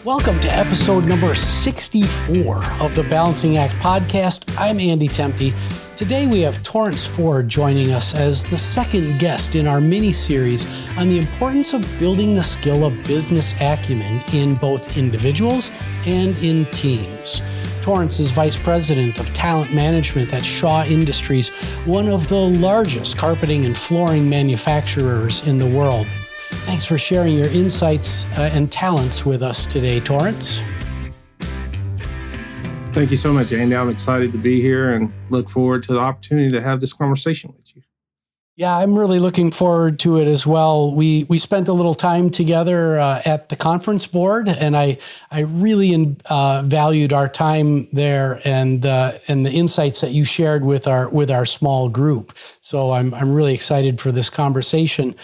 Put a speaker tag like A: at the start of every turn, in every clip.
A: Welcome to episode number 64 of the Balancing Act podcast. I'm Andy Tempe. Today we have Torrance Ford joining us as the second guest in our mini-series on the importance of building the skill of business acumen in both individuals and in teams. Torrance is Vice President of Talent Management at Shaw Industries, one of the largest carpeting and flooring manufacturers in the world. Thanks for sharing your insights and talents with us today, Torrance.
B: Thank you so much, Andy. I'm excited to be here and look forward to the opportunity to have this conversation with you.
A: Yeah, I'm really looking forward to it as well. We spent a little time together at the conference board, and I really valued our time there and the insights that you shared with our small group. So I'm really excited for this conversation.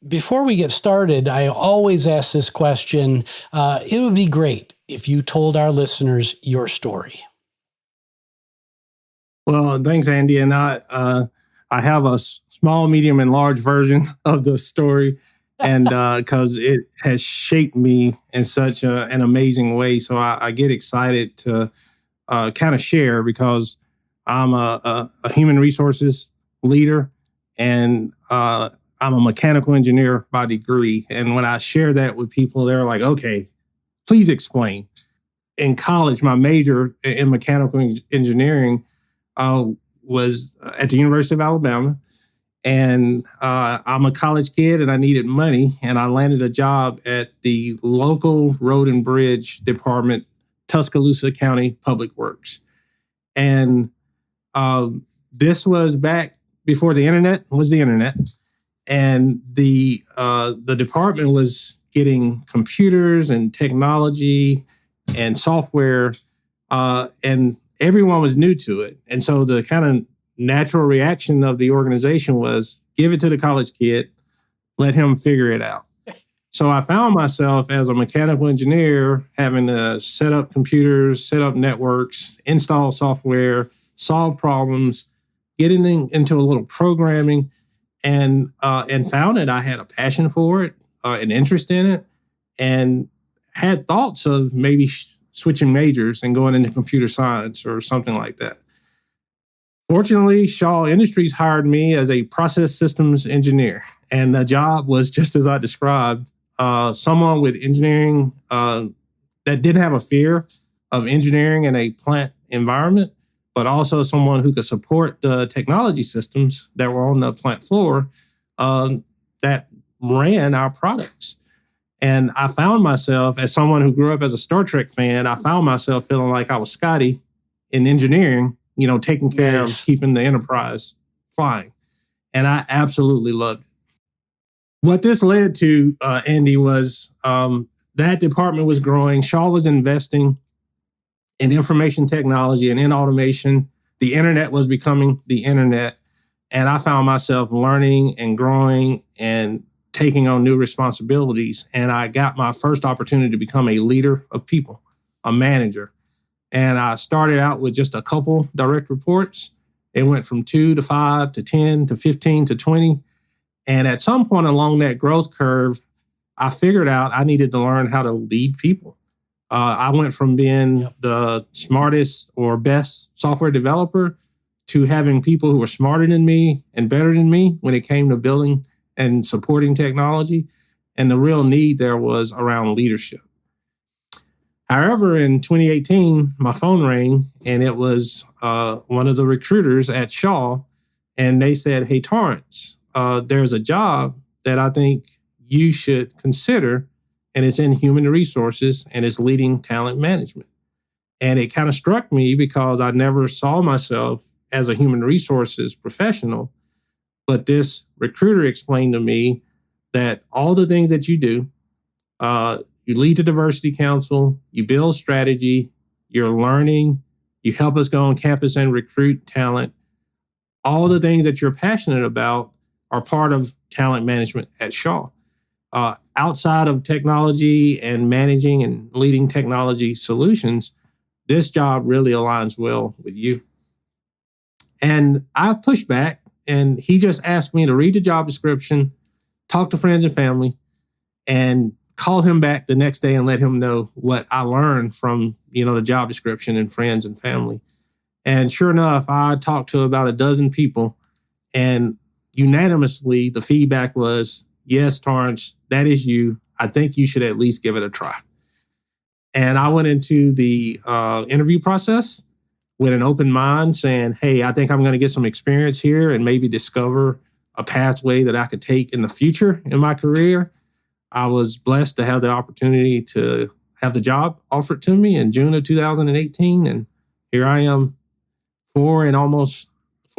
A: Before we get started, I always ask this question. It would be great if you told our listeners your story.
B: Well, thanks, Andy. And I have a small, medium, and large version of the story, and because it has shaped me in such an amazing way. So I get excited to kind of share because I'm a human resources leader, and I'm a mechanical engineer by degree. And when I share that with people, they're like, okay, please explain. In college, my major in mechanical engineering was at the University of Alabama. And I'm a college kid and I needed money. And I landed a job at the local road and bridge department, Tuscaloosa County Public Works. And this was back before the internet was the internet. And the department was getting computers and technology and software, and everyone was new to it. And so the kind of natural reaction of the organization was give it to the college kid, let him figure it out. So I found myself as a mechanical engineer having to set up computers, set up networks, install software, solve problems, getting into a little programming. And found that I had a passion for it, an interest in it, and had thoughts of maybe switching majors and going into computer science or something like that. Fortunately, Shaw Industries hired me as a process systems engineer, and the job was just as I described, someone with engineering that didn't have a fear of engineering in a plant environment, but also someone who could support the technology systems that were on the plant floor that ran our products. And I found myself, as someone who grew up as a Star Trek fan, I found myself feeling like I was Scotty in engineering, taking care of keeping the Enterprise flying. And I absolutely loved it. What this led to, Andy, was that department was growing. Shaw was investing in information technology and in automation. The internet was becoming the internet. And I found myself learning and growing and taking on new responsibilities. And I got my first opportunity to become a leader of people, a manager. And I started out with just a couple direct reports. It went from 2 to 5 to 10 to 15 to 20. And at some point along that growth curve, I figured out I needed to learn how to lead people. I went from being the smartest or best software developer to having people who were smarter than me and better than me when it came to building and supporting technology. And the real need there was around leadership. However, in 2018, my phone rang and it was one of the recruiters at Shaw. And they said, hey, Torrance, there's a job that I think you should consider. And it's in human resources, and it's leading talent management. And it kind of struck me because I never saw myself as a human resources professional. But this recruiter explained to me that all the things that you do, you lead the diversity council, you build strategy, you're learning, you help us go on campus and recruit talent. All the things that you're passionate about are part of talent management at Shaw. Outside of technology and managing and leading technology solutions, this job really aligns well with you. And I pushed back, and he just asked me to read the job description, talk to friends and family, and called him back the next day and let him know what I learned from, the job description and friends and family. And sure enough, I talked to about a dozen people, and unanimously, the feedback was, yes, Torrance, that is you. I think you should at least give it a try. And I went into the interview process with an open mind saying, hey, I think I'm going to get some experience here and maybe discover a pathway that I could take in the future in my career. I was blessed to have the opportunity to have the job offered to me in June of 2018. And here I am almost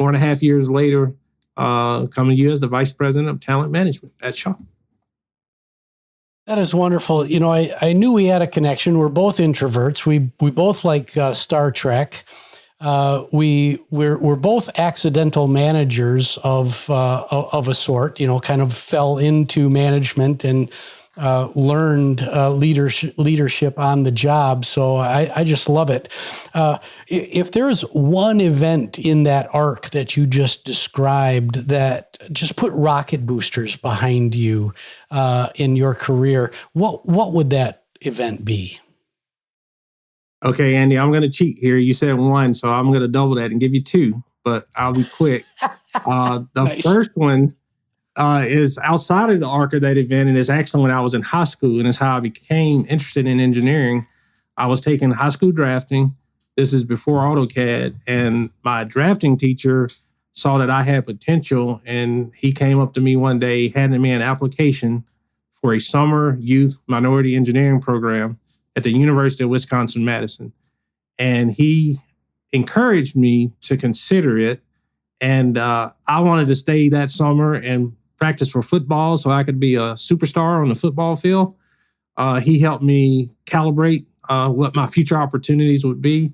B: 4.5 years later, coming to you as the Vice President of Talent Management at Shaw.
A: That is wonderful. I knew we had a connection. We're both introverts. We both like Star Trek. We're both accidental managers of a sort. Kind of fell into management and learned leadership on the job. So I just love it. If there's one event in that arc that you just described that just put rocket boosters behind you in your career, what would that event be?
B: Okay, Andy, I'm going to cheat here. You said one, so I'm going to double that and give you two, but I'll be quick. The
A: Nice.
B: First one is outside of the arc of that event, and it's actually when I was in high school, and it's how I became interested in engineering. I was taking high school drafting. This is before AutoCAD, and my drafting teacher saw that I had potential, and he came up to me one day, handed me an application for a summer youth minority engineering program at the University of Wisconsin-Madison. And he encouraged me to consider it. And I wanted to stay that summer and practice for football so I could be a superstar on the football field. He helped me calibrate what my future opportunities would be.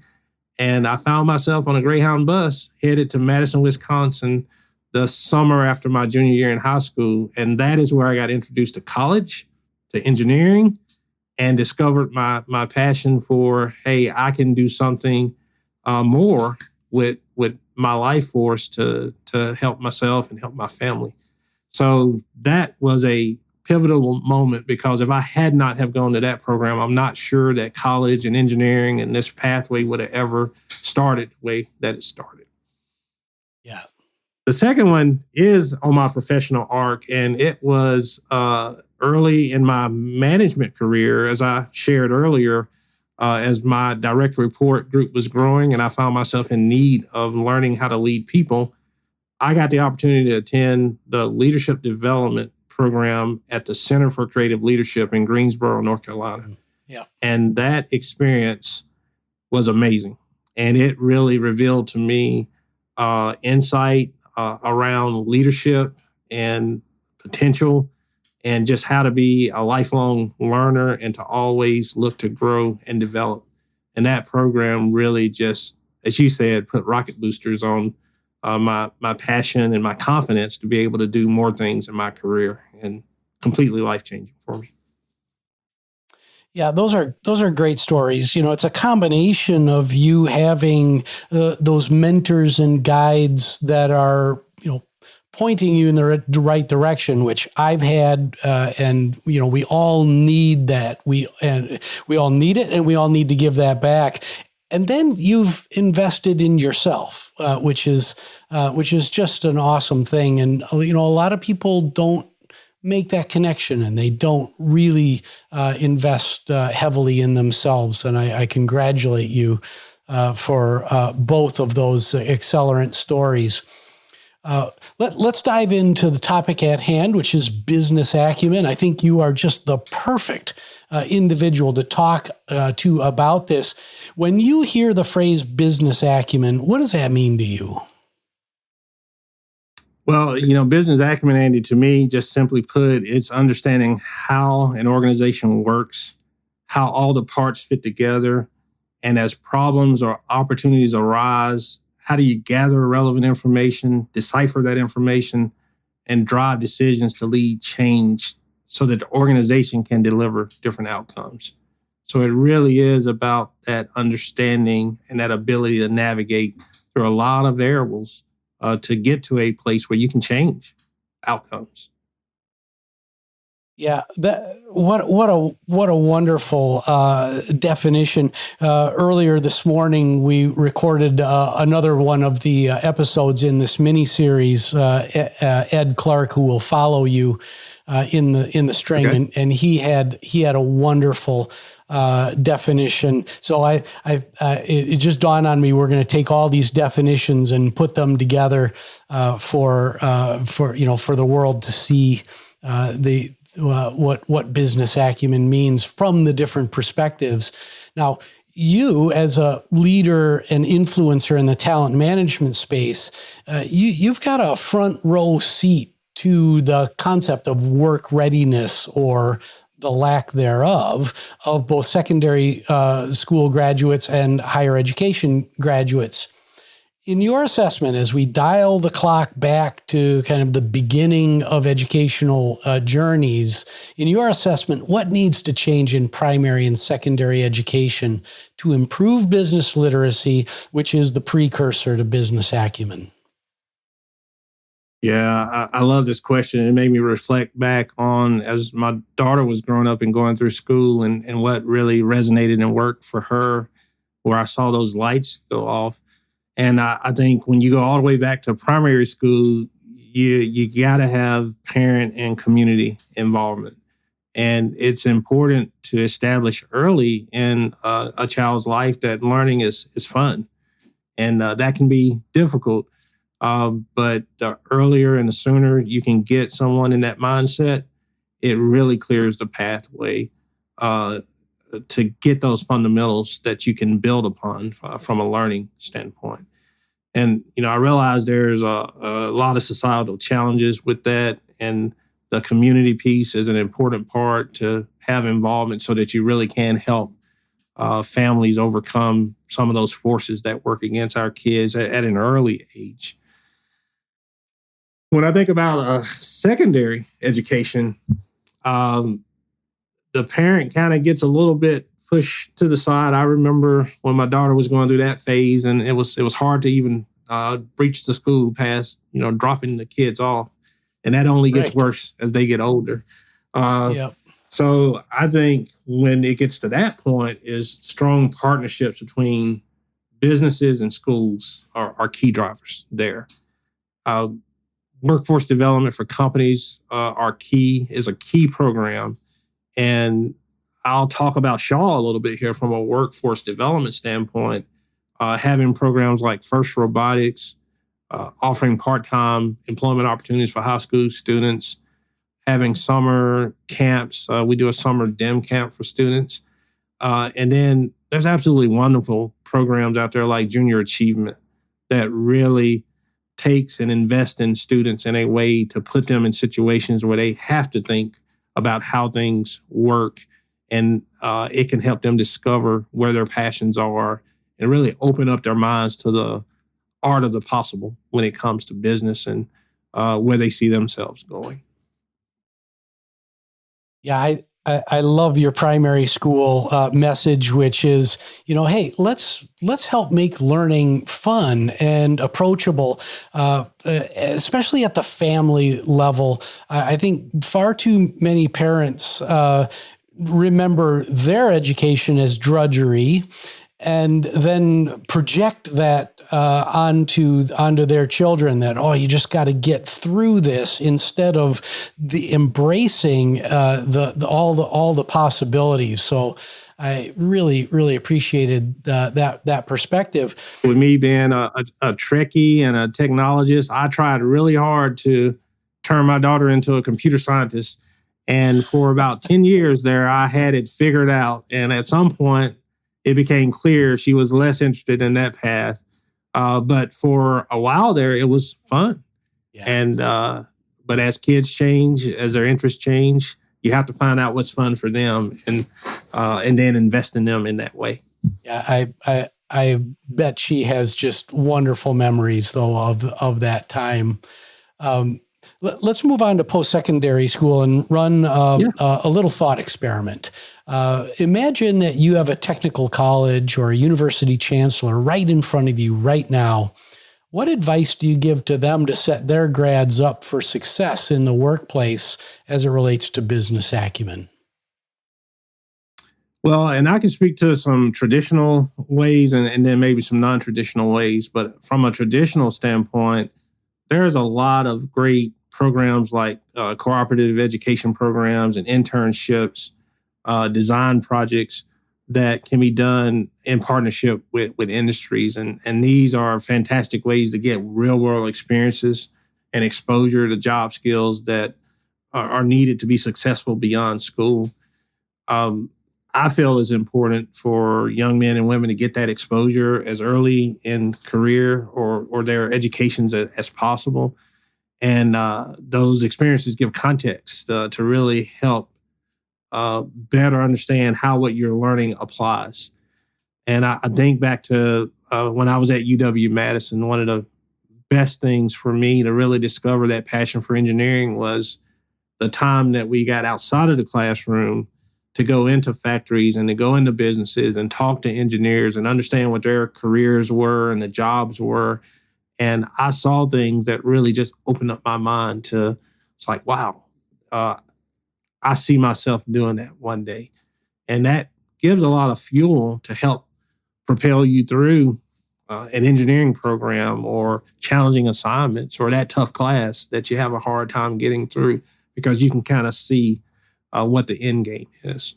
B: And I found myself on a Greyhound bus headed to Madison, Wisconsin the summer after my junior year in high school. And that is where I got introduced to college, to engineering, and discovered my passion for, hey, I can do something more with my life force to help myself and help my family. So that was a pivotal moment, because if I had not have gone to that program, I'm not sure that college and engineering and this pathway would have ever started the way that it started.
A: Yeah.
B: The second one is on my professional arc, and it was early in my management career, as I shared earlier, as my direct report group was growing and I found myself in need of learning how to lead people. I got the opportunity to attend the leadership development program at the Center for Creative Leadership in Greensboro, North Carolina.
A: Yeah.
B: And that experience was amazing. And it really revealed to me insight around leadership and potential, and just how to be a lifelong learner and to always look to grow and develop. And that program really just, as you said, put rocket boosters on my passion and my confidence to be able to do more things in my career, and completely life-changing for me.
A: Yeah, those are great stories. It's a combination of you having those mentors and guides that are, pointing you in the right direction, which I've had, and we all need that. We all need it, and we all need to give that back. And then you've invested in yourself, which is just an awesome thing. And a lot of people don't make that connection, and they don't really invest heavily in themselves. And I congratulate you for both of those accelerant stories. Let's dive into the topic at hand, which is business acumen. I think you are just the perfect individual to talk to about this. When you hear the phrase business acumen, what does that mean to you?
B: Well, business acumen, Andy, to me, just simply put, it's understanding how an organization works, how all the parts fit together, and as problems or opportunities arise, how do you gather relevant information, decipher that information, and drive decisions to lead change so that the organization can deliver different outcomes? So it really is about that understanding and that ability to navigate through a lot of variables to get to a place where you can change outcomes.
A: Yeah, what a wonderful definition. Earlier this morning, we recorded another one of the episodes in this miniseries. Ed Clark, who will follow you in the string,
B: Okay.
A: and he had a wonderful definition. So it just dawned on me, we're going to take all these definitions and put them together for the world to see what business acumen means from the different perspectives. Now, you as a leader and influencer in the talent management space, you've got a front row seat to the concept of work readiness, or the lack thereof, of both secondary school graduates and higher education graduates. In your assessment, as we dial the clock back to kind of the beginning of educational journeys, in your assessment, what needs to change in primary and secondary education to improve business literacy, which is the precursor to business acumen?
B: Yeah, I love this question. It made me reflect back on as my daughter was growing up and going through school, and what really resonated and worked for her, where I saw those lights go off. And I think when you go all the way back to primary school, you got to have parent and community involvement. And it's important to establish early in a child's life that learning is fun. And that can be difficult. But the earlier and the sooner you can get someone in that mindset, it really clears the pathway to get those fundamentals that you can build upon from a learning standpoint. And, I realize there's a lot of societal challenges with that. And the community piece is an important part to have involvement so that you really can help families overcome some of those forces that work against our kids at an early age. When I think about secondary education, the parent kind of gets a little bit pushed to the side. I remember when my daughter was going through that phase, and it was hard to even reach the school past dropping the kids off, and that only gets worse as they get older.
A: Yeah.
B: So I think when it gets to that point, is strong partnerships between businesses and schools are key drivers there. Workforce development for companies is a key program. And I'll talk about Shaw a little bit here from a workforce development standpoint, having programs like First Robotics, offering part-time employment opportunities for high school students, having summer camps. We do a summer DEM camp for students. And then there's absolutely wonderful programs out there like Junior Achievement that really takes and invests in students in a way to put them in situations where they have to think about how things work, and it can help them discover where their passions are and really open up their minds to the art of the possible when it comes to business and where they see themselves going.
A: Yeah, I love your primary school message, which is, hey, let's help make learning fun and approachable, especially at the family level. I think far too many parents remember their education as drudgery, and then project that onto their children, that, oh, you just got to get through this, instead of the embracing all the possibilities. So I really, really appreciated that perspective.
B: With me being a Trekkie and a technologist, I tried really hard to turn my daughter into a computer scientist. And for about 10 years there, I had it figured out. And at some point, it became clear she was less interested in that path. But for a while there, it was fun. Yeah. And but as kids change, as their interests change, you have to find out what's fun for them, and then invest in them in that way.
A: Yeah, I bet she has just wonderful memories, though, of that time. Let's move on to post-secondary school and run a little thought experiment. Imagine that you have a technical college or a university chancellor right in front of you right now. What advice do you give to them to set their grads up for success in the workplace as it relates to business acumen?
B: Well, and I can speak to some traditional ways and then maybe some non-traditional ways. But from a traditional standpoint, there's a lot of great programs like cooperative education programs and internships, design projects that can be done in partnership with industries. And these are fantastic ways to get real world experiences and exposure to job skills that are needed to be successful beyond school. Um, I feel it's important for young men and women to get that exposure as early in career or their educations as possible. And those experiences give context to really help better understand how what you're learning applies. And I think back to when I was at UW-Madison, one of the best things for me to really discover that passion for engineering was the time that we got outside of the classroom to go into factories and to go into businesses and talk to engineers and understand what their careers were and the jobs were. And I saw things that really just opened up my mind to, it's like, wow, I see myself doing that one day. And that gives a lot of fuel to help propel you through an engineering program or challenging assignments or that tough class that you have a hard time getting through, because you can kind of see what the end game is.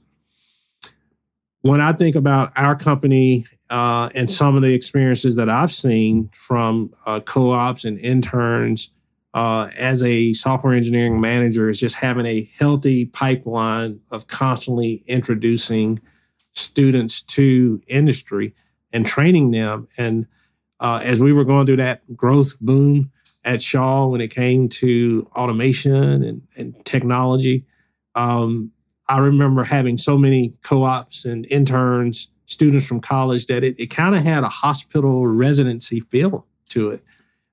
B: When I think about our company and some of the experiences that I've seen from co-ops and interns as a software engineering manager, is just having a healthy pipeline of constantly introducing students to industry and training them. And as we were going through that growth boom at Shaw when it came to automation and technology, I remember having so many co-ops and interns, students from college, that it kind of had a hospital residency feel to it.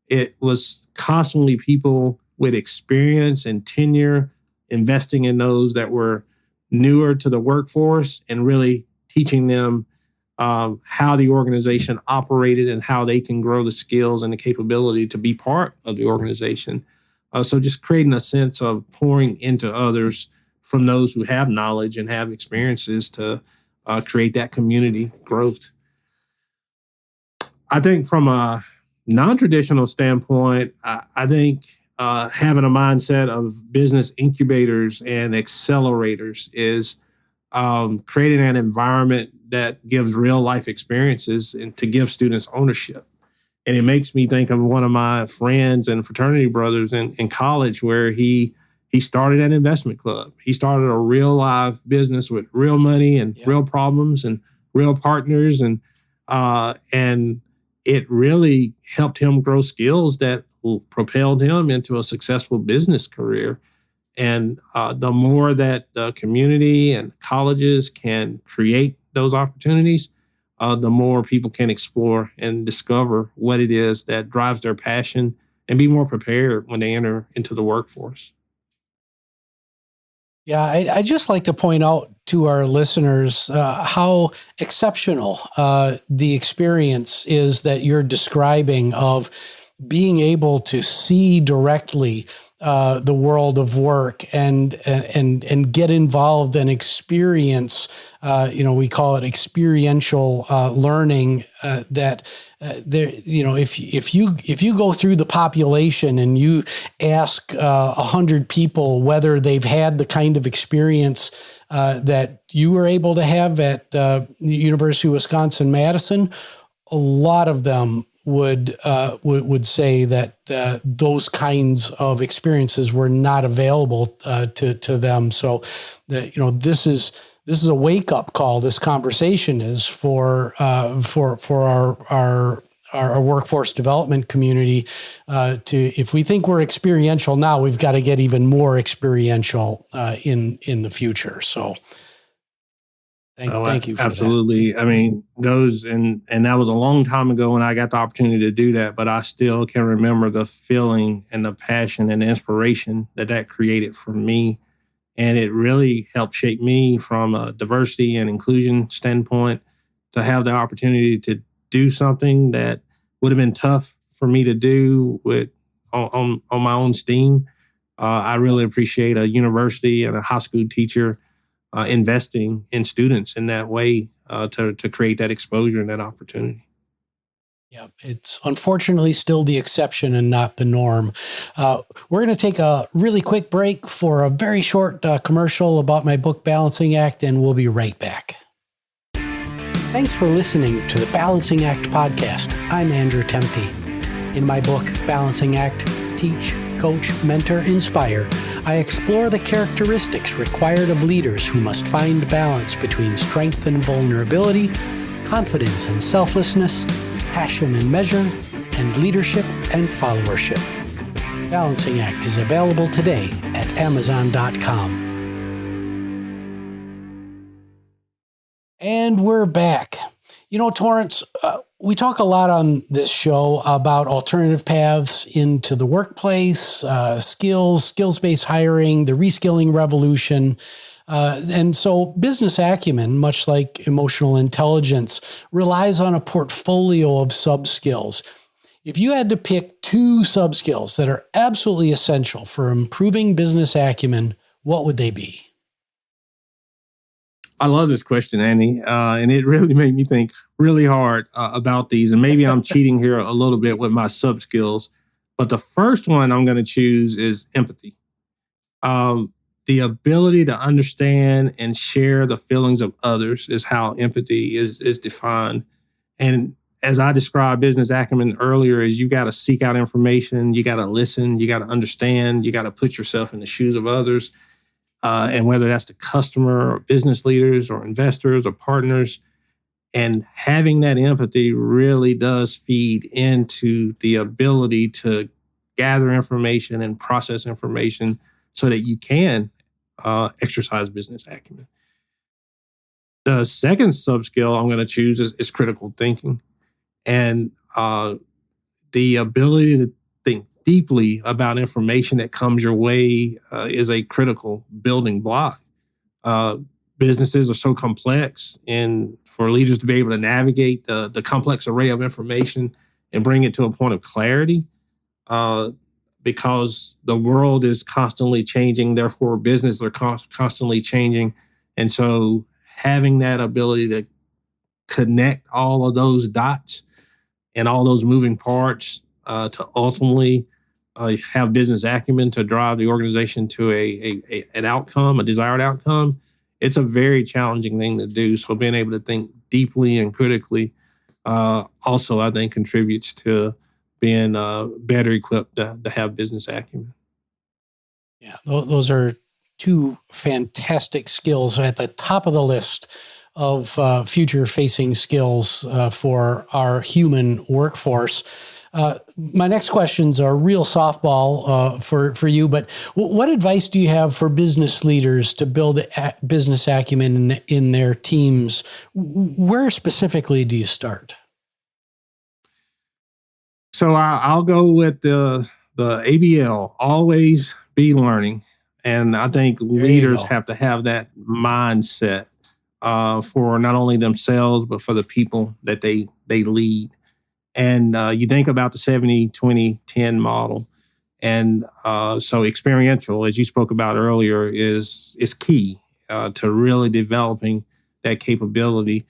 B: It was constantly people with experience and tenure investing in those that were newer to the workforce and really teaching them how the organization operated and how they can grow the skills and the capability to be part of the organization. So just creating a sense of pouring into others from those who have knowledge and have experiences to create that community growth. I think from a non-traditional standpoint, I think having a mindset of business incubators and accelerators is creating an environment that gives real life experiences and to give students ownership. And it makes me think of one of my friends and fraternity brothers in college, where he started an investment club. He started a real live business with real money and real problems and real partners. And it really helped him grow skills that propelled him into a successful business career. And the more that the community and colleges can create those opportunities, the more people can explore and discover what it is that drives their passion and be more prepared when they enter into the workforce.
A: Yeah, I just like to point out to our listeners how exceptional the experience is that you're describing of being able to see directly the world of work and get involved and experience. We call it experiential learning. That there, if you go through the population and you ask 100 people whether they've had the kind of experience that you were able to have at the University of Wisconsin-Madison, a lot of them would say that those kinds of experiences were not available to them. So that this is a wake up call. This conversation is for our workforce development community. If we think we're experiential now, we've got to get even more experiential in the future. So. Thank you for
B: absolutely.
A: that.
B: I mean, those and that was a long time ago when I got the opportunity to do that, but I still can remember the feeling and the passion and the inspiration that created for me. And it really helped shape me from a diversity and inclusion standpoint to have the opportunity to do something that would have been tough for me to do on my own steam. I really appreciate a university and a high school teacher investing in students in that way to create that exposure and that opportunity.
A: Yeah, it's unfortunately still the exception and not the norm. We're going to take a really quick break for a very short commercial about my book, Balancing Act, and we'll be right back. Thanks for listening to the Balancing Act podcast. I'm Andrew Temte. In my book, Balancing Act, Teach, Coach, Mentor, Inspire, I explore the characteristics required of leaders who must find balance between strength and vulnerability, confidence and selflessness, passion and measure, and leadership and followership. Balancing Act is available today at Amazon.com. And we're back. You know, Torrance, we talk a lot on this show about alternative paths into the workplace, skills-based hiring, the reskilling revolution. And so business acumen, much like emotional intelligence, relies on a portfolio of sub-skills. If you had to pick 2 sub-skills that are absolutely essential for improving business acumen, what would they be?
B: I love this question, Andy, and it really made me think really hard about these. And maybe I'm cheating here a little bit with my sub-skills, but the first one I'm going to choose is empathy. The ability to understand and share the feelings of others is how empathy is defined. And as I described business acumen earlier, is you got to seek out information, you got to listen, you got to understand, you got to put yourself in the shoes of others. And whether that's the customer or business leaders or investors or partners, and having that empathy really does feed into the ability to gather information and process information so that you can exercise business acumen. The second sub-skill I'm going to choose is critical thinking. And the ability to think deeply about information that comes your way is a critical building block. Businesses are so complex, and for leaders to be able to navigate the complex array of information and bring it to a point of clarity, because the world is constantly changing, therefore businesses are constantly changing. And so having that ability to connect all of those dots and all those moving parts to ultimately have business acumen to drive the organization to an outcome, a desired outcome, it's a very challenging thing to do. So being able to think deeply and critically also, I think, contributes to being better equipped to have business acumen.
A: Yeah, those are 2 fantastic skills at the top of the list of future-facing skills for our human workforce. My next questions are real softball for you, but what advice do you have for business leaders to build business acumen in their teams? Where specifically do you start?
B: So I'll go with the ABL, always be learning. And I think leaders have to have that mindset for not only themselves, but for the people that they lead. And you think about the 70-20-10 model. And so experiential, as you spoke about earlier, is key to really developing that capability.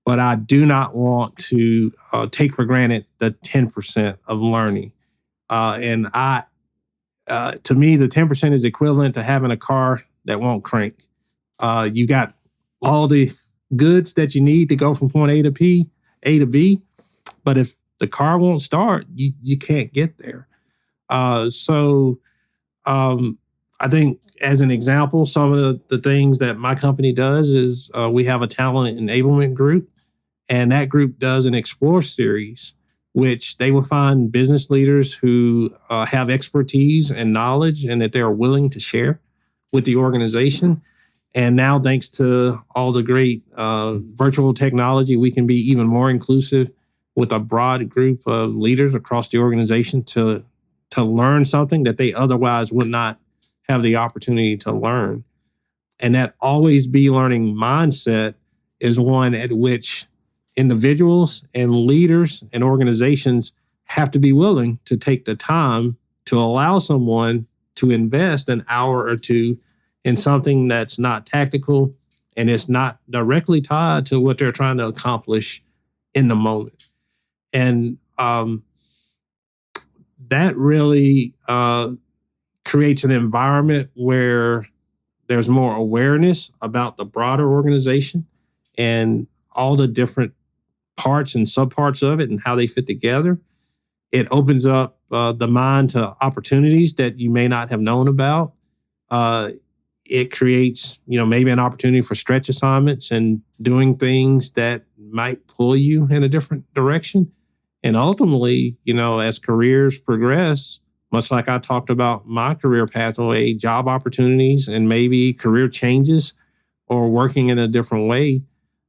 B: But I do not want to take for granted the 10% of learning. And to me, the 10% is equivalent to having a car that won't crank. You got all the goods that you need to go from point A to B, but if the car won't start, you can't get there. So I think, as an example, some of the things that my company does is we have a talent enablement group, and that group does an Explore series, which they will find business leaders who have expertise and knowledge and that they're willing to share with the organization. And now, thanks to all the great virtual technology, we can be even more inclusive with a broad group of leaders across the organization to learn something that they otherwise would not have the opportunity to learn. And that always be learning mindset is one at which individuals and leaders and organizations have to be willing to take the time to allow someone to invest an hour or two in something that's not tactical and it's not directly tied to what they're trying to accomplish in the moment. And that really creates an environment where there's more awareness about the broader organization and all the different parts and subparts of it and how they fit together. It opens up the mind to opportunities that you may not have known about. It creates, maybe an opportunity for stretch assignments and doing things that might pull you in a different direction. And ultimately, as careers progress, much like I talked about my career pathway, job opportunities and maybe career changes or working in a different way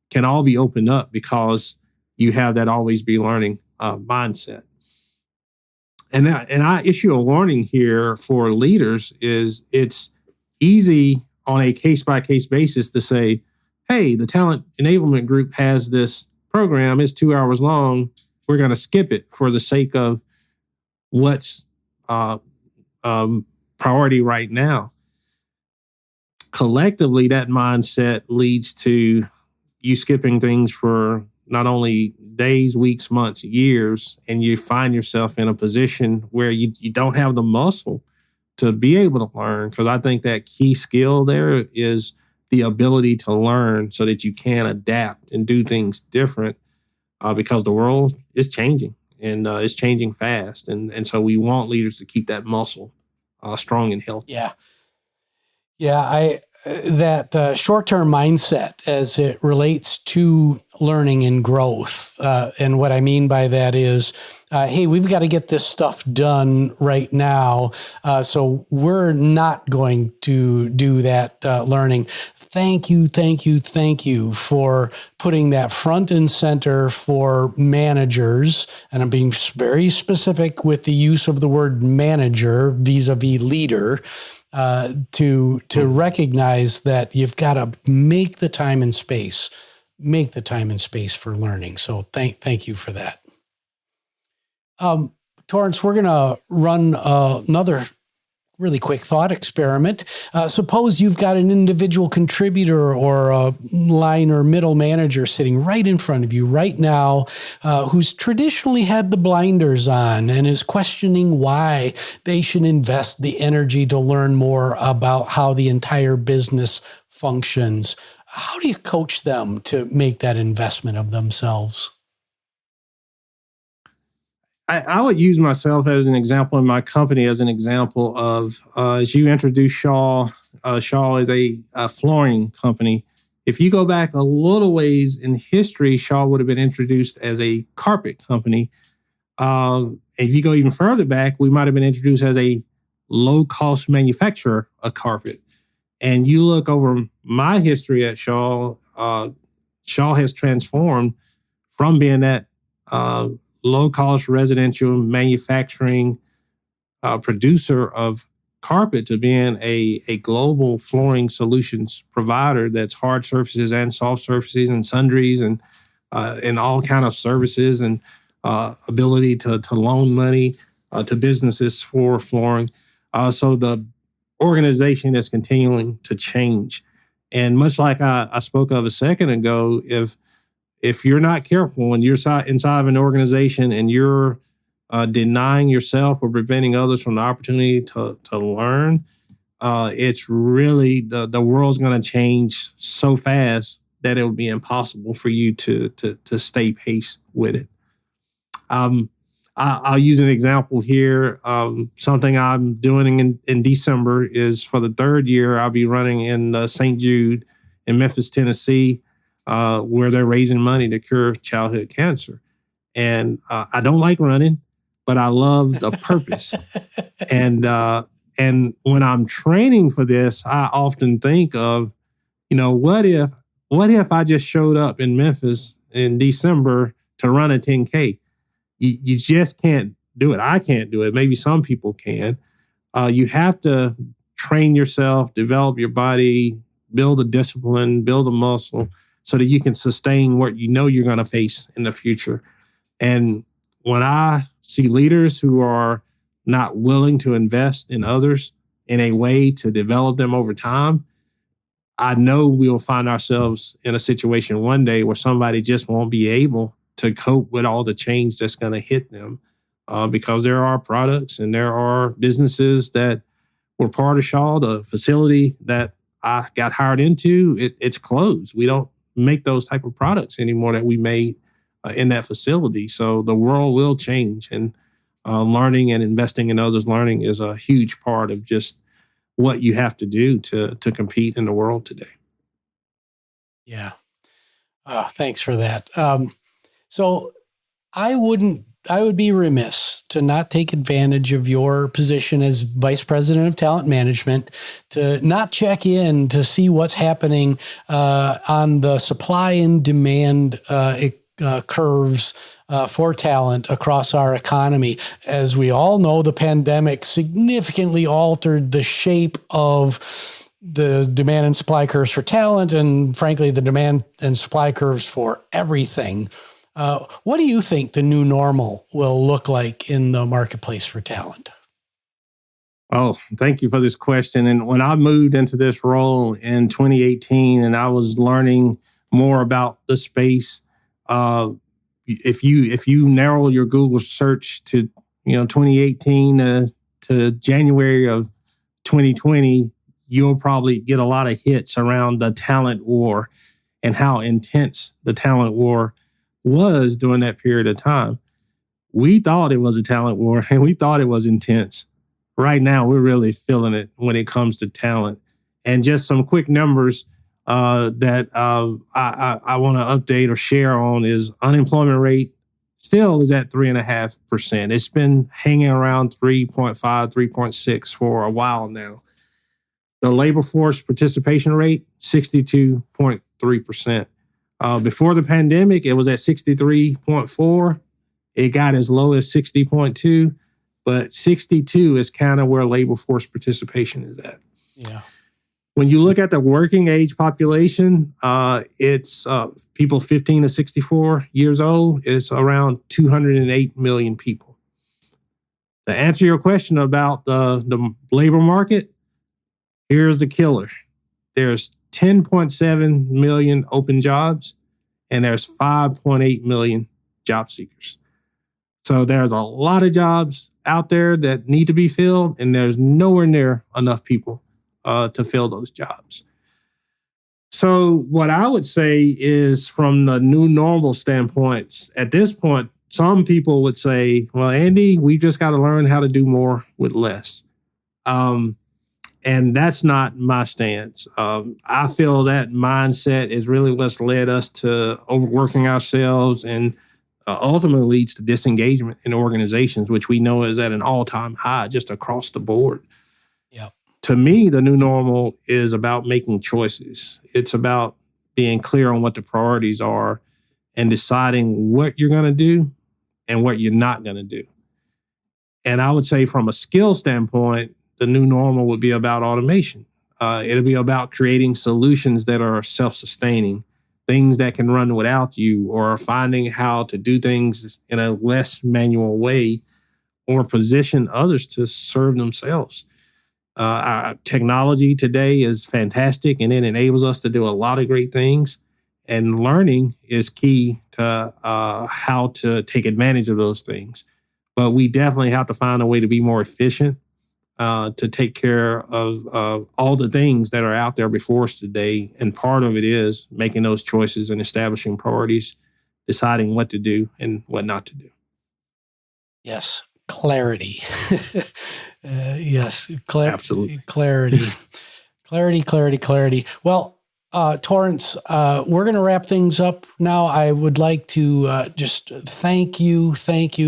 B: can all be opened up because you have that always be learning mindset. And I issue a warning here for leaders is it's easy on a case-by-case basis to say, hey, the talent enablement group has this program, it's 2 hours long, we're going to skip it for the sake of what's priority right now. Collectively, that mindset leads to you skipping things for not only days, weeks, months, years, and you find yourself in a position where you don't have the muscle to be able to learn. Because I think that key skill there is the ability to learn so that you can adapt and do things different because the world is changing and it's changing fast. And so we want leaders to keep that muscle strong and healthy.
A: Yeah. Yeah, that short-term mindset as it relates to learning and growth. And what I mean by that is, hey, we've got to get this stuff done right now. So we're not going to do that learning. Thank you for putting that front and center for managers. And I'm being very specific with the use of the word manager vis-a-vis leader. To recognize that you've got to make the time and space for learning. So thank you for that. Torrance, we're going to run another really quick thought experiment. Suppose you've got an individual contributor or a line or middle manager sitting right in front of you right now, who's traditionally had the blinders on and is questioning why they should invest the energy to learn more about how the entire business functions. How do you coach them to make that investment of themselves?
B: I would use myself as an example and my company as an example of, as you introduced Shaw, Shaw is a flooring company. If you go back a little ways in history, Shaw would have been introduced as a carpet company. If you go even further back, we might have been introduced as a low-cost manufacturer of carpet. And you look over my history at Shaw, Shaw has transformed from being that low-cost residential manufacturing producer of carpet to being a global flooring solutions provider that's hard surfaces and soft surfaces and sundries and all kind of services and ability to loan money to businesses for flooring. So the organization is continuing to change. And much like I spoke of a second ago, if you're not careful and you're inside of an organization and you're denying yourself or preventing others from the opportunity to learn, it's really the world's going to change so fast that it would be impossible for you to stay pace with it. I'll use an example here. Something I'm doing in December is for the third year, I'll be running in St. Jude in Memphis, Tennessee, where they're raising money to cure childhood cancer. And I don't like running, but I love the purpose. And when I'm training for this, I often think of, what if I just showed up in Memphis in December to run a 10K? You just can't do it. I can't do it. Maybe some people can. You have to train yourself, develop your body, build a discipline, build a muscle so that you can sustain what you know you're going to face in the future. And when I see leaders who are not willing to invest in others in a way to develop them over time, I know we'll find ourselves in a situation one day where somebody just won't be able to cope with all the change that's going to hit them, because there are products and there are businesses that were part of Shaw. The facility that I got hired into, it's closed. We don't make those type of products anymore that we made in that facility. So the world will change, and learning and investing in others' learning is a huge part of just what you have to do to compete in the world today.
A: Yeah. Thanks for that. So I would be remiss to not take advantage of your position as Vice President of Talent Management to not check in to see what's happening on the supply and demand curves for talent across our economy. As we all know, the pandemic significantly altered the shape of the demand and supply curves for talent, and frankly, the demand and supply curves for everything. What do you think the new normal will look like in the marketplace for talent?
B: Oh, thank you for this question. And when I moved into this role in 2018 and I was learning more about the space, if you narrow your Google search to 2018 to January of 2020, you'll probably get a lot of hits around the talent war and how intense the talent war was during that period of time. We thought it was a talent war and we thought it was intense. Right now, we're really feeling it when it comes to talent. And just some quick numbers that I want to update or share on is unemployment rate still is at 3.5%. It's been hanging around 3.5, 3.6 for a while now. The labor force participation rate, 62.3%. Before the pandemic, it was at 63.4. It got as low as 60.2, but 62 is kind of where labor force participation is at.
A: Yeah.
B: When you look at the working age population, it's people 15 to 64 years old. It's around 208 million people. To answer your question about the labor market, here's the killer. There's 10.7 million open jobs, and there's 5.8 million job seekers. So there's a lot of jobs out there that need to be filled, and there's nowhere near enough people to fill those jobs. So what I would say is, from the new normal standpoints, at this point, some people would say, well, Andy, we just got to learn how to do more with less. And that's not my stance. I feel that mindset is really what's led us to overworking ourselves and ultimately leads to disengagement in organizations, which we know is at an all-time high just across the board.
A: Yep.
B: To me, the new normal is about making choices. It's about being clear on what the priorities are and deciding what you're going to do and what you're not going to do. And I would say, from a skill standpoint, the new normal would be about automation. It'll be about creating solutions that are self-sustaining, things that can run without you, or finding how to do things in a less manual way or position others to serve themselves. Our technology today is fantastic, and it enables us to do a lot of great things. And learning is key to how to take advantage of those things. But we definitely have to find a way to be more efficient, to take care of all the things that are out there before us today. And part of it is making those choices and establishing priorities, deciding what to do and what not to do.
A: Yes. Clarity. Yes.
B: Absolutely.
A: Clarity. Clarity. Well, Torrance, we're going to wrap things up now. I would like to just thank you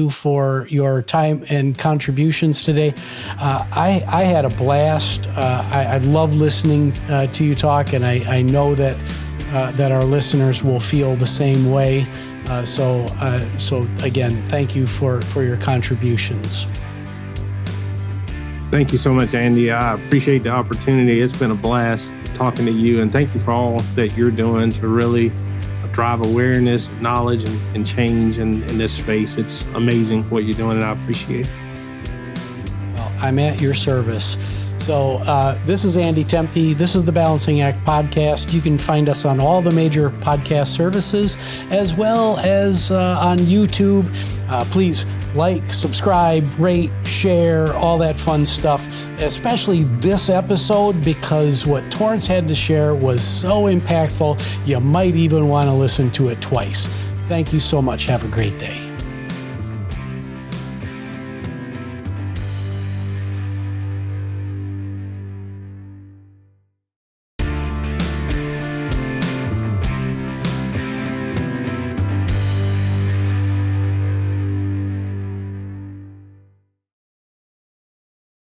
A: for your time and contributions today. I had a blast. I love listening to you talk, and I know that our listeners will feel the same way. So again, thank you for your contributions.
B: Thank you so much, Andy. I appreciate the opportunity. It's been a blast talking to you, and thank you for all that you're doing to really drive awareness, knowledge, and change in this space. It's amazing what you're doing, and I appreciate it.
A: Well, I'm at your service. So this is Andy Tempe. This is the Balancing Act podcast. You can find us on all the major podcast services, as well as on YouTube. Please like, subscribe, rate, share, all that fun stuff, especially this episode, because what Torrance had to share was so impactful, you might even want to listen to it twice. Thank you so much. Have a great day.